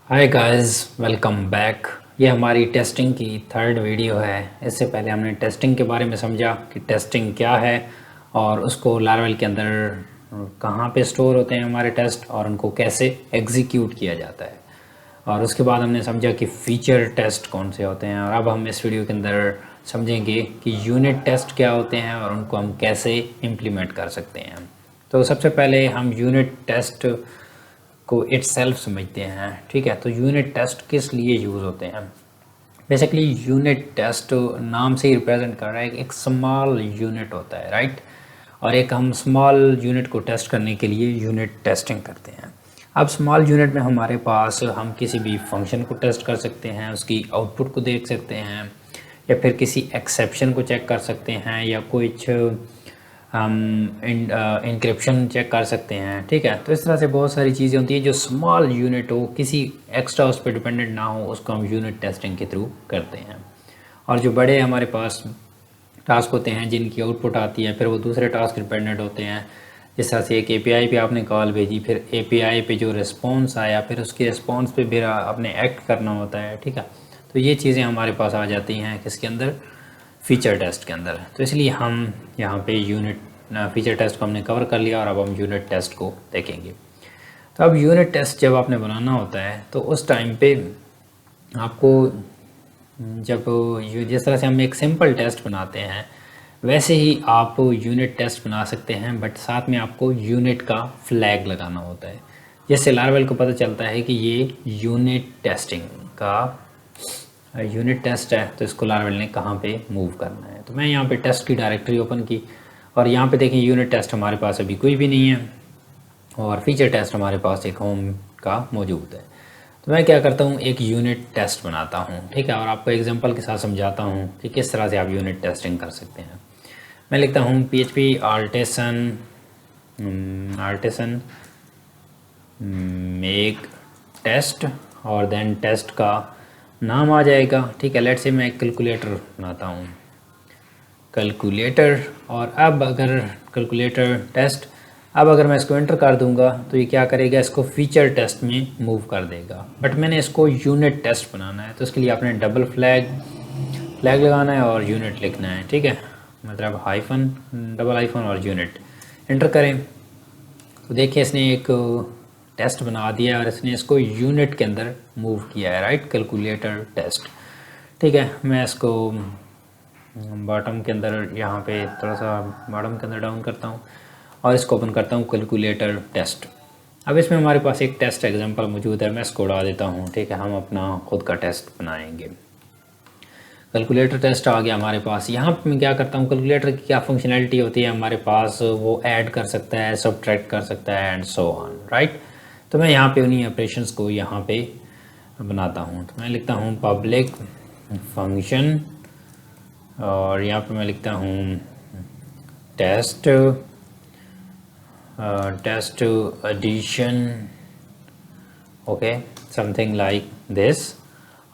Hi guys, welcome back. ये हमारी testing की थर्ड वीडियो है। इससे पहले हमने टेस्टिंग के बारे में समझा कि टेस्टिंग क्या है और उसको लार्वल के अंदर कहाँ पे स्टोर होते हैं हमारे टेस्ट और उनको कैसे एग्जीक्यूट किया जाता है। और उसके बाद हमने समझा कि फ़ीचर टेस्ट कौन से होते हैं। और अब हम इस वीडियो के अंदर समझेंगे कि यूनिट टेस्ट क्या होते हैं और उनको हम कैसे इम्प्लीमेंट कर सकते हैं। तो सबसे पहले हम यूनिट टेस्ट को इटसेल्फ समझते हैं। ठीक है, तो यूनिट टेस्ट किस लिए यूज़ होते हैं। बेसिकली यूनिट टेस्ट नाम से ही रिप्रेजेंट कर रहा है कि एक स्मॉल यूनिट होता है, राइट। और एक हम स्मॉल यूनिट को टेस्ट करने के लिए यूनिट टेस्टिंग करते हैं। अब स्मॉल यूनिट में हमारे पास हम किसी भी फंक्शन को टेस्ट कर सकते हैं, उसकी आउटपुट को देख सकते हैं, या फिर किसी एक्सेप्शन को चेक कर सकते हैं, या कुछ हम इंक्रिप्शन चेक कर सकते हैं। ठीक है, तो इस तरह से बहुत सारी चीज़ें होती हैं जो स्मॉल यूनिट हो, किसी एक्स्ट्रा उस पर डिपेंडेंट ना हो, उसको हम यूनिट टेस्टिंग के थ्रू करते हैं। और जो बड़े हमारे पास टास्क होते हैं जिनकी आउटपुट आती है, फिर वो दूसरे टास्क डिपेंडेंट होते हैं। जिस तरह से एक एपीआई पे आपने कॉल भेजी, फिर एपीआई पे जो रिस्पॉन्स आया, फिर उसके रिस्पॉन्स पे फिर आपने एक्ट करना होता है। ठीक है, तो ये चीज़ें हमारे पास आ जाती हैं किसके अंदर, फ़ीचर टेस्ट के अंदर। तो इसलिए हम यहाँ पे यूनिट फ़ीचर टेस्ट को हमने कवर कर लिया और अब हम यूनिट टेस्ट को देखेंगे। तो अब यूनिट टेस्ट जब आपने बनाना होता है तो उस टाइम पे आपको जब जिस तरह से हम एक सिंपल टेस्ट बनाते हैं वैसे ही आप यूनिट टेस्ट बना सकते हैं, बट साथ में आपको यूनिट का फ्लैग लगाना होता है, जिससे लार्वल को पता चलता है कि ये यूनिट टेस्टिंग का यूनिट टेस्ट है, तो इसको लार्वल ने कहाँ पे मूव करना है। तो मैं यहाँ पे टेस्ट की डायरेक्टरी ओपन की और यहाँ पे देखें यूनिट टेस्ट हमारे पास अभी कोई भी नहीं है और फीचर टेस्ट हमारे पास एक होम का मौजूद है। तो मैं क्या करता हूँ, एक यूनिट टेस्ट बनाता हूँ। ठीक है, और आपको एग्जांपल के साथ समझाता हूँ कि किस तरह से आप यूनिट टेस्टिंग कर सकते हैं। मैं लिखता हूँ PHP आर्टिसन मेक टेस्ट और देन टेस्ट का नाम आ जाएगा। ठीक है, लेट्स से मैं एक कैलकुलेटर बनाता हूँ, कैलकुलेटर। और अब अगर कैलकुलेटर टेस्ट, अब अगर मैं इसको एंटर कर दूंगा तो ये क्या करेगा, इसको फीचर टेस्ट में मूव कर देगा। बट मैंने इसको यूनिट टेस्ट बनाना है, तो इसके लिए आपने डबल फ्लैग लगाना है और यूनिट लिखना है। ठीक है, मतलब हाइफन, डबल हाइफन और यूनिट एंटर करें तो देखिए इसने एक टेस्ट बना दिया और इसने इसको यूनिट के अंदर मूव किया है, राइट, कैलकुलेटर टेस्ट। ठीक है, मैं इसको बॉटम के अंदर यहाँ पे थोड़ा सा बॉटम के अंदर डाउन करता हूँ और इसको ओपन करता हूँ कैलकुलेटर टेस्ट। अब इसमें हमारे पास एक टेस्ट एग्जांपल मौजूद है, मैं इसको उड़ा देता हूँ। ठीक है, हम अपना खुद का टेस्ट बनाएंगे। कैलकुलेटर टेस्ट आ गया हमारे पास। यहाँ पे मैं क्या करता हूँ, कैलकुलेटर की क्या फंक्शनैलिटी होती है हमारे पास, वो ऐड कर सकता है, सब्ट्रैक्ट कर सकता है एंड सो ऑन, राइट। तो मैं यहाँ पे उन्हीं ऑपरेशंस को यहाँ पे बनाता हूँ। तो मैं लिखता हूँ पब्लिक फंक्शन और यहाँ पे मैं लिखता हूँ test test edition, okay, something like this.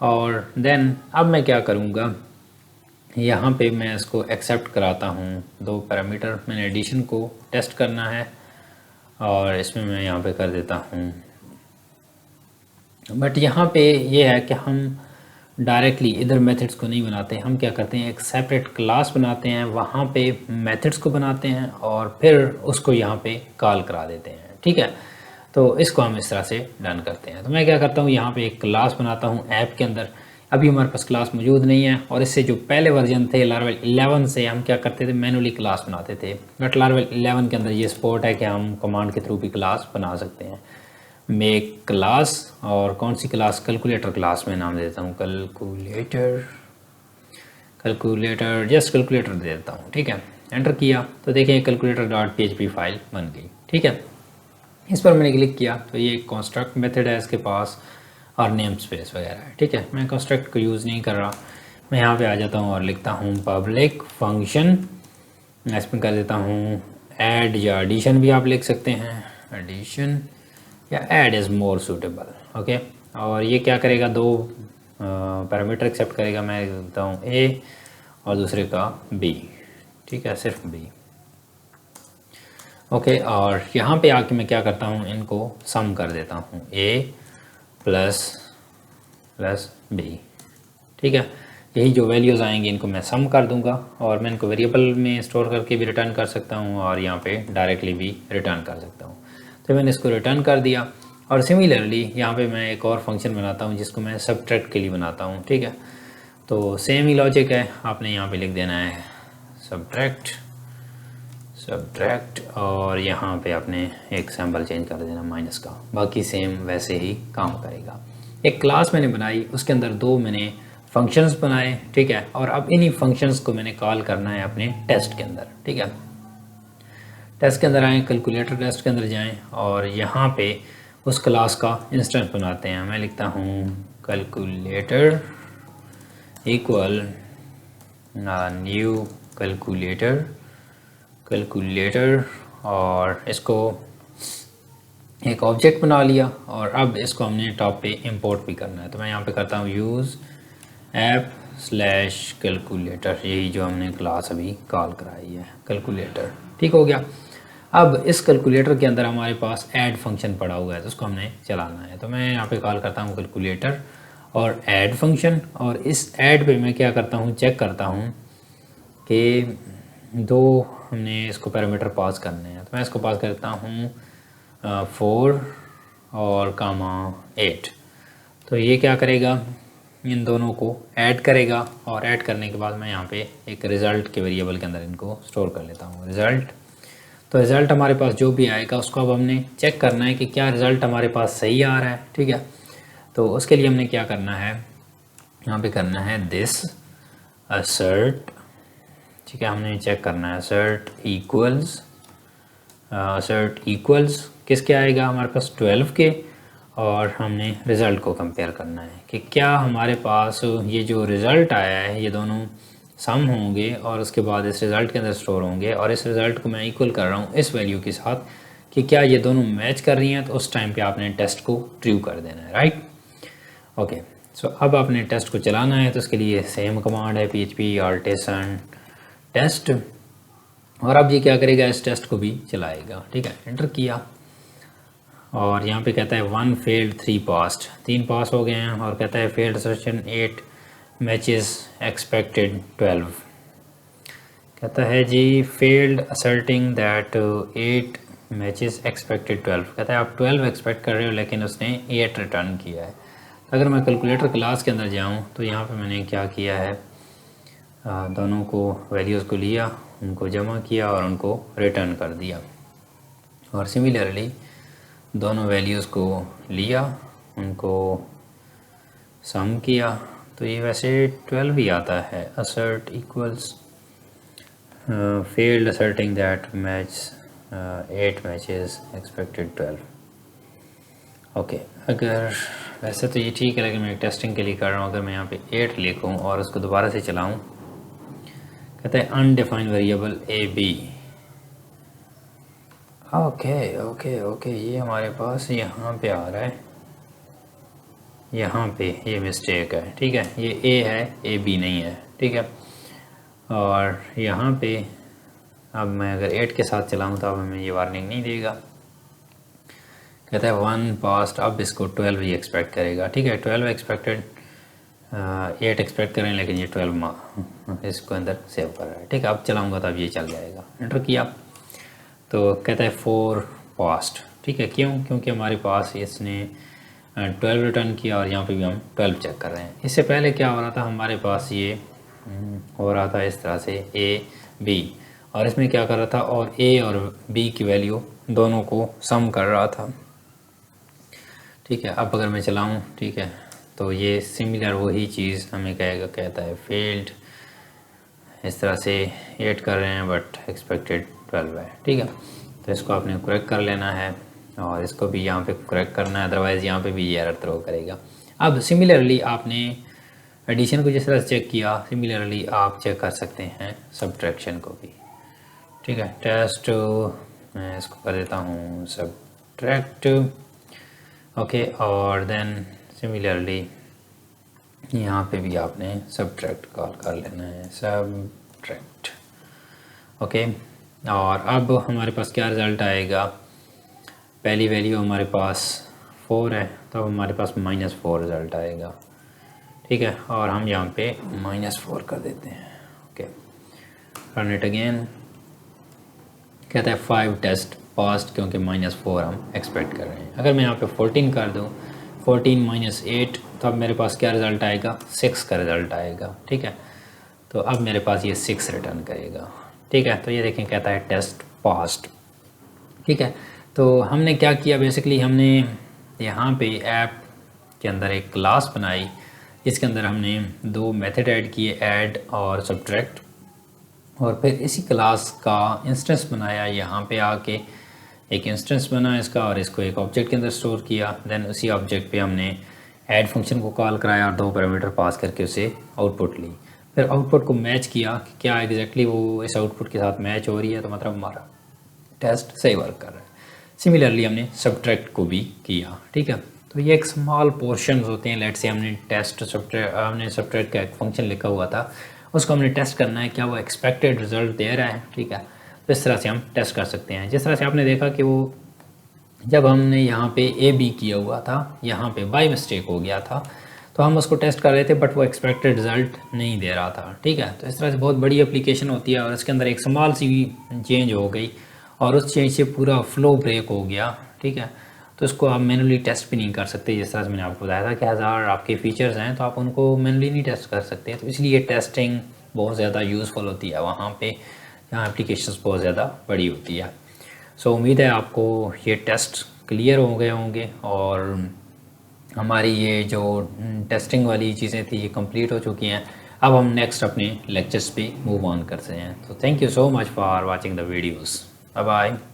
और देन अब मैं क्या करूँगा, यहाँ पे मैं इसको एक्सेप्ट कराता हूँ दो पैरामीटर। मैंने एडिशन को टेस्ट करना है और इसमें मैं यहाँ पे कर देता हूँ, बट यहाँ पे ये है कि हम डायरेक्टली इधर मेथड्स को नहीं बनाते। हम क्या करते हैं, एक सेपरेट क्लास बनाते हैं, वहाँ पे मेथड्स को बनाते हैं और फिर उसको यहाँ पे कॉल करा देते हैं। ठीक है, तो इसको हम इस तरह से डन करते हैं। तो मैं क्या करता हूँ, यहाँ पे एक क्लास बनाता हूँ ऐप के अंदर। अभी हमारे पास क्लास मौजूद नहीं है और इससे जो पहले वर्जन थे लार्वल 11 से हम क्या करते थे, मैनुअली क्लास बनाते थे। बट लार्वल 11 के अंदर ये सपोर्ट है कि हम कमांड के थ्रू भी क्लास बना सकते हैं। मेक क्लास, और कौन सी क्लास, कैलकुलेटर क्लास में नाम देता हूँ, कैलकुलेटर जस्ट कैलकुलेटर दे देता हूँ। ठीक है, एंटर किया तो देखिए calculator.php फाइल बन गई। ठीक है, इस पर मैंने क्लिक किया तो ये एक कॉन्स्ट्रक्ट मेथड है इसके पास और नेम स्पेस वगैरह है। ठीक है, मैं कॉन्स्ट्रक्ट को यूज़ नहीं कर रहा, मैं यहाँ पे आ जाता हूँ और लिखता हूँ पब्लिक फंक्शन। मैं इसमें कर देता हूँ ऐड, या एडिशन भी आप लिख सकते हैं, एडिशन या add is more suitable. Okay, और ये क्या करेगा, दो पैरामीटर एक्सेप्ट करेगा। मैं देता हूँ ए और दूसरे का बी। ठीक है, सिर्फ बी। ओके, और यहाँ पे आके मैं क्या करता हूँ, इनको सम कर देता हूँ, ए प्लस प्लस बी। ठीक है, यही जो वैल्यूज़ आएंगी इनको मैं सम कर दूंगा और मैं इनको वेरिएबल में स्टोर करके भी रिटर्न कर सकता हूँ और यहाँ पे डायरेक्टली भी रिटर्न कर सकता हूँ। तो मैंने इसको रिटर्न कर दिया और सिमिलरली यहाँ पे मैं एक और फंक्शन बनाता हूँ जिसको मैं सब्ट्रैक्ट के लिए बनाता हूँ। ठीक है, तो सेम ही लॉजिक है, आपने यहाँ पे लिख देना है सब्ट्रैक्ट और यहाँ पे आपने एक सिंबल चेंज कर देना माइनस का, बाकी सेम वैसे ही काम करेगा। एक क्लास मैंने बनाई, उसके अंदर दो मैंने फंक्शंस बनाए। ठीक है, और अब इन्हीं फंक्शंस को मैंने कॉल करना है अपने टेस्ट के अंदर। ठीक है, टेस्ट के अंदर आएँ, कैलकुलेटर टेस्ट के अंदर जाएं और यहाँ पे उस क्लास का इंस्टेंस बनाते हैं। मैं लिखता हूँ कैलकुलेटर इक्वल न्यू कैलकुलेटर और इसको एक ऑब्जेक्ट बना लिया और अब इसको हमने टॉप पे इंपोर्ट भी करना है। तो मैं यहाँ पे करता हूँ यूज़ ऐप स्लैश कैलकुलेटर, यही जो हमने क्लास अभी कॉल कराई है कैलकुलेटर। ठीक हो गया। अब इस कैलकुलेटर के अंदर हमारे पास ऐड फंक्शन पड़ा हुआ है तो उसको हमने चलाना है। तो मैं यहाँ पे कॉल करता हूँ कैलकुलेटर और ऐड फंक्शन, और इस ऐड पे मैं क्या करता हूँ, चेक करता हूँ कि दो हमने इसको पैरामीटर पास करने हैं। तो मैं इसको पास करता हूँ 4 और कामा 8। तो ये क्या करेगा, इन दोनों को ऐड करेगा और ऐड करने के बाद मैं यहाँ पे एक रिज़ल्ट के वेरिएबल के अंदर इनको स्टोर कर लेता हूँ रिज़ल्ट। तो रिज़ल्ट हमारे पास जो भी आएगा उसको अब हमने चेक करना है कि क्या रिज़ल्ट हमारे पास सही आ रहा है। ठीक है, तो उसके लिए हमने क्या करना है, यहाँ पे करना है दिस assert। ठीक है, हमने चेक करना है assert इक्वल्स किसके आएगा, हमारे पास 12 के, और हमने रिज़ल्ट को कंपेयर करना है कि क्या हमारे पास ये जो रिज़ल्ट आया है ये दोनों सम होंगे और उसके बाद इस रिज़ल्ट के अंदर स्टोर होंगे, और इस रिज़ल्ट को मैं इक्वल कर रहा हूँ इस वैल्यू के साथ कि क्या ये दोनों मैच कर रही हैं। तो उस टाइम पे आपने टेस्ट को ट्रू कर देना है, राइट। ओके, सो अब आपने टेस्ट को चलाना है तो उसके लिए सेम कमांड है php artisan टेस्ट, और अब ये क्या करेगा, इस टेस्ट को भी चलाएगा। ठीक है, एंटर किया और यहाँ पे कहता है 1 फेल्ड 3 पास्ट, 3 पास हो गए हैं, और कहता है फेल्ड असर्शन 8 मैचेस एक्सपेक्टेड 12। कहता है जी failed asserting that 8 matches expected 12। कहता है आप 12 एक्सपेक्ट कर रहे हो लेकिन उसने 8 रिटर्न किया है। तो अगर मैं कैलकुलेटर क्लास के अंदर जाऊँ तो यहाँ पे मैंने क्या किया है, दोनों को वैल्यूज़ को लिया, उनको जमा किया और उनको रिटर्न कर दिया, और सिमिलरली दोनों वैल्यूज़ को लिया, उनको सम किया, तो ये वैसे 12 ही आता है। assert equals failed asserting that match 8 matches expected 12। Okay, अगर वैसे तो ये ठीक है लेकिन मैं टेस्टिंग के लिए कर रहा हूँ। अगर मैं यहाँ पे 8 लिखूँ और उसको दोबारा से चलाऊँ, कहता है अनडिफाइंड वेरिएबल ab। ओके, ये हमारे पास यहाँ पे आ रहा है, यहाँ पे ये मिस्टेक है। ठीक है, ये a है, ab नहीं है। ठीक है, और यहाँ पे अब मैं अगर 8 के साथ चलाऊँ तो अब हमें ये वार्निंग नहीं देगा। कहता है 1 पास्ट, अब इसको 12 ही एक्सपेक्ट करेगा। ठीक है, 12 एक्सपेक्टेड, 8 एक्सपेक्ट करें लेकिन ये 12 इसको अंदर सेव कर रहा है। ठीक है, अब चलाऊँगा तो अब ये चल जाएगा। एंटर किया तो कहता है 4 पास्ट। ठीक है, क्योंकि हमारे पास इसने 12 रिटर्न किया और यहाँ पे भी हम 12 चेक कर रहे हैं। इससे पहले क्या हो रहा था, हमारे पास ये हो रहा था इस तरह से a b, और इसमें क्या कर रहा था, और a और b की वैल्यू दोनों को सम कर रहा था। ठीक है, अब अगर मैं चलाऊँ, ठीक है, तो ये सिमिलर वही चीज़ हमें कहेगा। कहता है फेल्ड, इस तरह से 8 कर रहे हैं बट एक्सपेक्टेड 12 है। ठीक है, तो इसको आपने करेक्ट कर लेना है और इसको भी यहाँ पे करेक्ट करना है, अदरवाइज़ यहाँ पे भी ये एरर थ्रो करेगा। अब सिमिलरली आपने एडिशन को जिस तरह से चेक किया, सिमिलरली आप चेक कर सकते हैं सब्ट्रैक्शन को भी। ठीक है, टेस्ट, मैं इसको कर देता हूँ सब्ट्रैक्ट। ओके, और देन सिमिलरली यहाँ पे भी आपने सब्ट्रैक्ट कॉल कर लेना है, सब्ट्रैक्ट। ओके, और अब हमारे पास क्या रिज़ल्ट आएगा, पहली वैल्यू हमारे पास 4 है तो हमारे पास -4 रिज़ल्ट आएगा। ठीक है, और हम यहाँ पे -4 कर देते हैं। Okay, run it again. कहता है 5 टेस्ट पास्ट, क्योंकि -4 हम एक्सपेक्ट कर रहे हैं। अगर मैं यहाँ पे 14 कर दूँ, 14 - 8, तो अब मेरे पास क्या रिज़ल्ट आएगा, 6 का रिज़ल्ट आएगा। ठीक है, तो अब मेरे पास ये 6 रिटर्न करेगा। ठीक है, तो ये देखें कहता है टेस्ट पास्ट। ठीक है, तो हमने क्या किया, बेसिकली हमने यहाँ पे ऐप के अंदर एक क्लास बनाई जिसके अंदर हमने 2 मेथड ऐड किए, ऐड और सब्ट्रैक्ट, और फिर इसी क्लास का इंस्टेंस बनाया। यहाँ पे आके एक इंस्टेंस बना इसका और इसको एक ऑब्जेक्ट के अंदर स्टोर किया। देन उसी ऑब्जेक्ट पे हमने ऐड फंक्शन को कॉल कराया और 2 पैरामीटर पास करके उसे आउटपुट ली। फिर आउटपुट को मैच किया कि क्या एग्जैक्टली वो इस आउटपुट के साथ मैच हो रही है, तो मतलब हमारा टेस्ट सही वर्क कर रहा है। सिमिलरली हमने सब्ट्रैक्ट को भी किया। ठीक है, तो ये एक स्मॉल पोर्शंस होते हैं। लेट से हमने सब्ट्रैक्ट का एक फंक्शन लिखा हुआ था, उसको हमने टेस्ट करना है क्या वो एक्सपेक्टेड रिजल्ट दे रहा है। ठीक है, तो इस तरह से हम टेस्ट कर सकते हैं। जिस तरह से आपने देखा कि वो जब हमने यहाँ पे AB किया हुआ था, यहाँ पे बाय मिस्टेक हो गया था, तो हम उसको टेस्ट कर रहे थे बट वो एक्सपेक्टेड रिज़ल्ट नहीं दे रहा था। ठीक है, तो इस तरह से बहुत बड़ी एप्लीकेशन होती है और इसके अंदर एक स्मॉल सी चेंज हो गई और उस चेंज से पूरा फ्लो ब्रेक हो गया। ठीक है, तो इसको आप मैनुअली टेस्ट भी नहीं कर सकते। जिस तरह से मैंने आपको बताया था कि 1000 आपके फीचर्स हैं, तो आप उनको मैनुअली नहीं टेस्ट कर सकते। तो इसलिए टेस्टिंग बहुत ज़्यादा यूज़फुल होती है वहाँ पे जहाँ एप्लीकेशंस बहुत ज़्यादा बड़ी होती है। सो उम्मीद है आपको ये टेस्ट क्लियर हो गए होंगे और हमारी ये जो टेस्टिंग वाली चीज़ें थी ये कंप्लीट हो चुकी हैं। अब हम नेक्स्ट अपने लेक्चर्स पे मूव ऑन करते हैं। तो thank you so much for watching the videos. Bye bye.